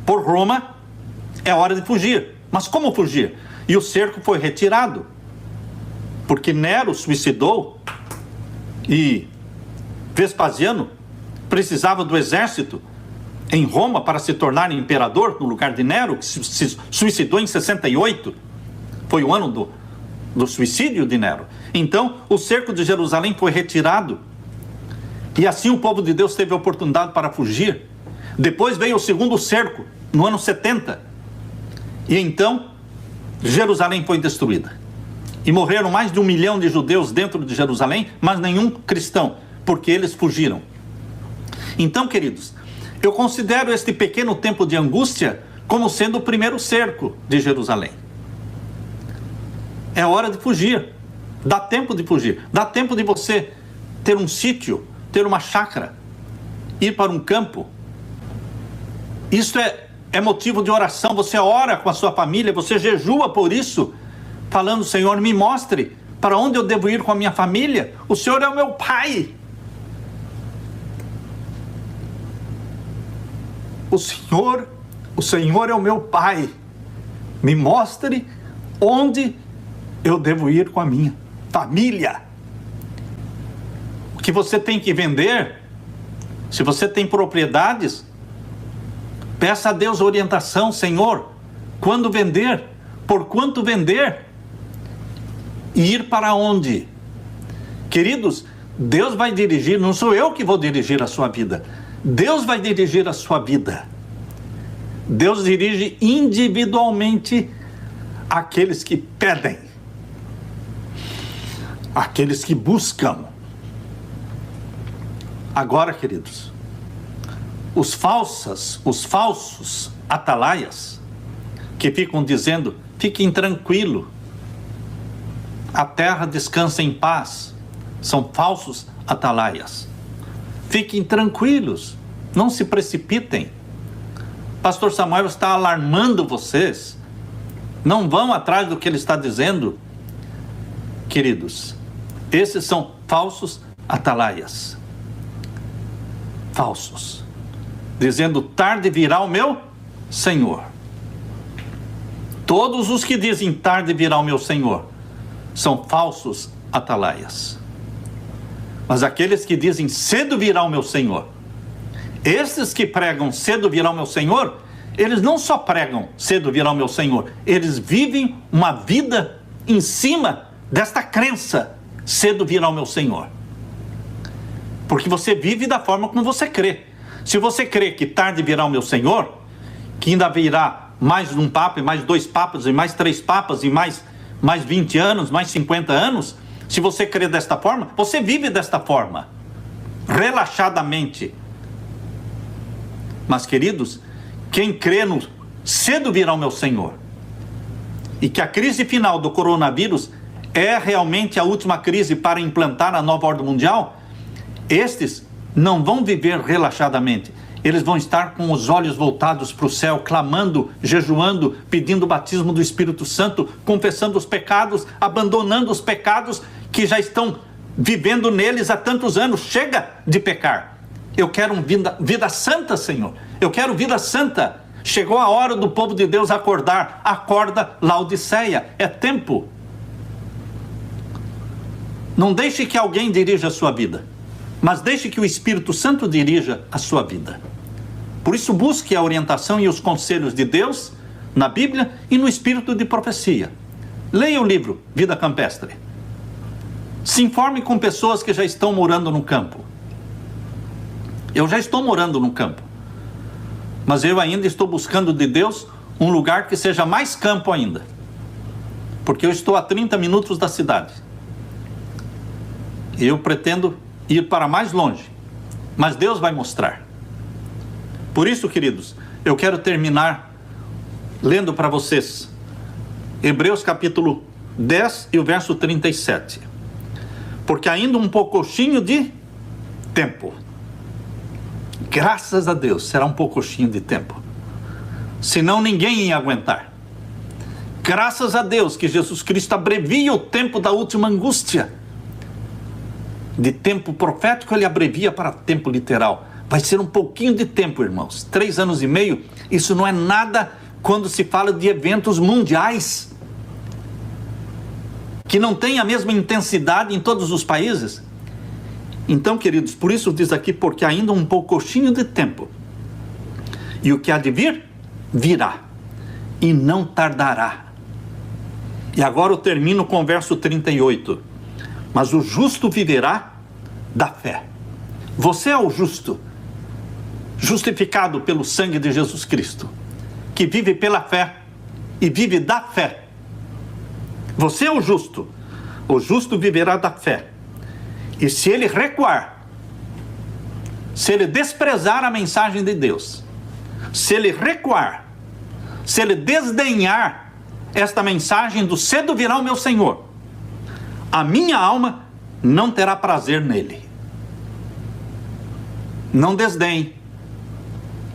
por Roma, é hora de fugir. Mas como fugir? E o cerco foi retirado. Porque Nero suicidou e Vespasiano precisava do exército em Roma para se tornar imperador no lugar de Nero, que se suicidou em 68. Foi o ano do suicídio de Nero. Então, o cerco de Jerusalém foi retirado. E assim o povo de Deus teve a oportunidade para fugir. Depois veio o segundo cerco, no ano 70. E então, Jerusalém foi destruída. E morreram mais de 1 milhão de judeus dentro de Jerusalém, mas nenhum cristão, porque eles fugiram. Então, queridos, eu considero este pequeno tempo de angústia como sendo o primeiro cerco de Jerusalém. É hora de fugir. Dá tempo de fugir. Dá tempo de você ter um sítio, ter uma chácara, ir para um campo. Isso é motivo de oração. Você ora com a sua família, você jejua por isso, falando, Senhor, me mostre para onde eu devo ir com a minha família. O Senhor é o meu Pai. O Senhor é o meu Pai. Me mostre onde eu devo ir com a minha família. O que você tem que vender, se você tem propriedades, peça a Deus orientação, Senhor, quando vender, por quanto vender e ir para onde? Queridos, Deus vai dirigir, não sou eu que vou dirigir a sua vida. Deus vai dirigir a sua vida. Deus dirige individualmente aqueles que pedem, aqueles que buscam. Agora, queridos, os falsos atalaias que ficam dizendo, fiquem tranquilo, a terra descansa em paz, são falsos atalaias. Fiquem tranquilos, não se precipitem. Pastor Samuel está alarmando vocês. Não vão atrás do que ele está dizendo. Queridos, esses são falsos atalaias. Falsos. Dizendo, tarde virá o meu Senhor. Todos os que dizem tarde virá o meu Senhor são falsos atalaias. Mas aqueles que dizem cedo virá o meu Senhor, esses que pregam cedo virá o meu Senhor, eles não só pregam cedo virá o meu Senhor, eles vivem uma vida em cima desta crença, cedo virá o meu Senhor. Porque você vive da forma como você crê. Se você crê que tarde virá o meu Senhor, que ainda virá mais um papa, e mais 2 papas, e mais 3 papas, e mais 20 anos, mais 50 anos, se você crê desta forma, você vive desta forma, relaxadamente. Mas, queridos, quem crê no cedo virá o meu Senhor, e que a crise final do coronavírus é realmente a última crise para implantar a nova ordem mundial, estes não vão viver relaxadamente. Eles vão estar com os olhos voltados para o céu, clamando, jejuando, pedindo o batismo do Espírito Santo, confessando os pecados, abandonando os pecados que já estão vivendo neles há tantos anos. Chega de pecar. Eu quero vida santa, Senhor. Eu quero vida santa. Chegou a hora do povo de Deus acordar. Acorda, Laodiceia. É tempo. Não deixe que alguém dirija a sua vida, mas deixe que o Espírito Santo dirija a sua vida. Por isso, busque a orientação e os conselhos de Deus na Bíblia e no Espírito de profecia. Leia o livro Vida Campestre. Se informe com pessoas que já estão morando no campo. Eu já estou morando no campo, mas eu ainda estou buscando de Deus um lugar que seja mais campo ainda, porque eu estou a 30 minutos da cidade. Eu pretendo ir para mais longe, mas Deus vai mostrar. Por isso, queridos, eu quero terminar lendo para vocês Hebreus capítulo 10 e o verso 37. porque ainda um pouquinho de tempo. Graças a Deus, será um pouquinho de tempo. Senão ninguém ia aguentar. Graças a Deus que Jesus Cristo abrevia o tempo da última angústia. De tempo profético ele abrevia para tempo literal. Vai ser um pouquinho de tempo, irmãos. 3 anos e meio, isso não é nada quando se fala de eventos mundiais, que não tem a mesma intensidade em todos os países. Então, queridos, por isso diz aqui, porque ainda um pouquinho de tempo. E o que há de vir, virá, e não tardará. E agora eu termino com o verso 38. Mas o justo viverá da fé. Você é o justo, justificado pelo sangue de Jesus Cristo, que vive pela fé e vive da fé. Você é o justo viverá da fé. E se ele recuar, se ele desprezar a mensagem de Deus, se ele recuar, se ele desdenhar esta mensagem do cedo virá o meu Senhor, a minha alma não terá prazer nele. Não desdenhe,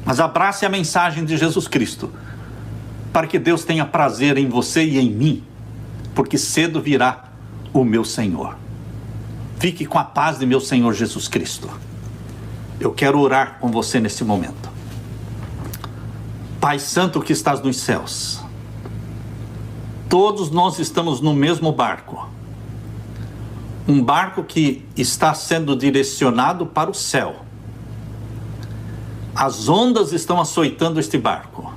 mas abrace a mensagem de Jesus Cristo, para que Deus tenha prazer em você e em mim, porque cedo virá o meu Senhor. Fique com a paz de meu Senhor Jesus Cristo. Eu quero orar com você nesse momento. Pai Santo que estás nos céus, todos nós estamos no mesmo barco. Um barco que está sendo direcionado para o céu. As ondas estão açoitando este barco,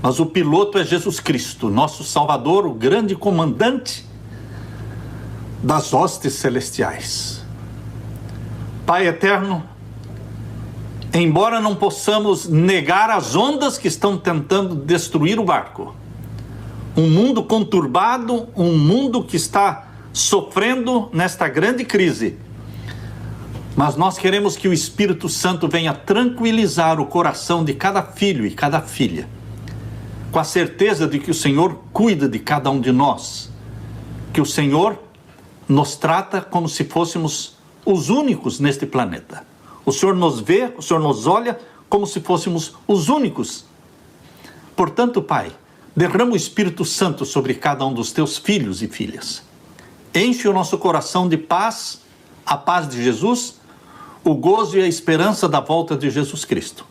mas o piloto é Jesus Cristo, nosso Salvador, o grande comandante das hostes celestiais. Pai eterno, embora não possamos negar as ondas que estão tentando destruir o barco, um mundo conturbado, um mundo que está sofrendo nesta grande crise, mas nós queremos que o Espírito Santo venha tranquilizar o coração de cada filho e cada filha, com a certeza de que o Senhor cuida de cada um de nós, que o Senhor nos trata como se fôssemos os únicos neste planeta. O Senhor nos vê, o Senhor nos olha como se fôssemos os únicos. Portanto, Pai, derrama o Espírito Santo sobre cada um dos teus filhos e filhas. Enche o nosso coração de paz, a paz de Jesus, o gozo e a esperança da volta de Jesus Cristo.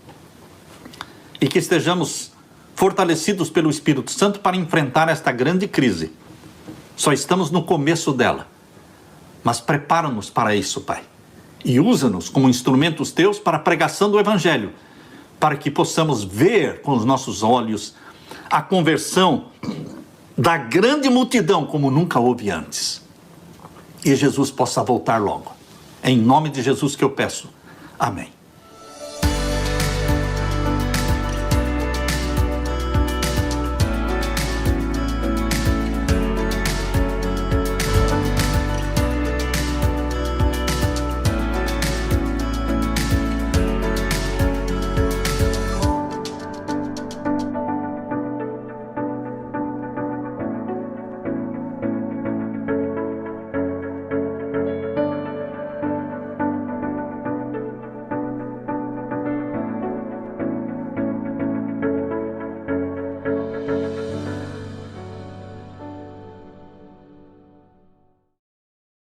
E que estejamos fortalecidos pelo Espírito Santo para enfrentar esta grande crise. Só estamos no começo dela. Mas prepara-nos para isso, Pai. E usa-nos como instrumentos teus para a pregação do Evangelho, para que possamos ver com os nossos olhos a conversão da grande multidão como nunca houve antes. E Jesus possa voltar logo. É em nome de Jesus que eu peço. Amém.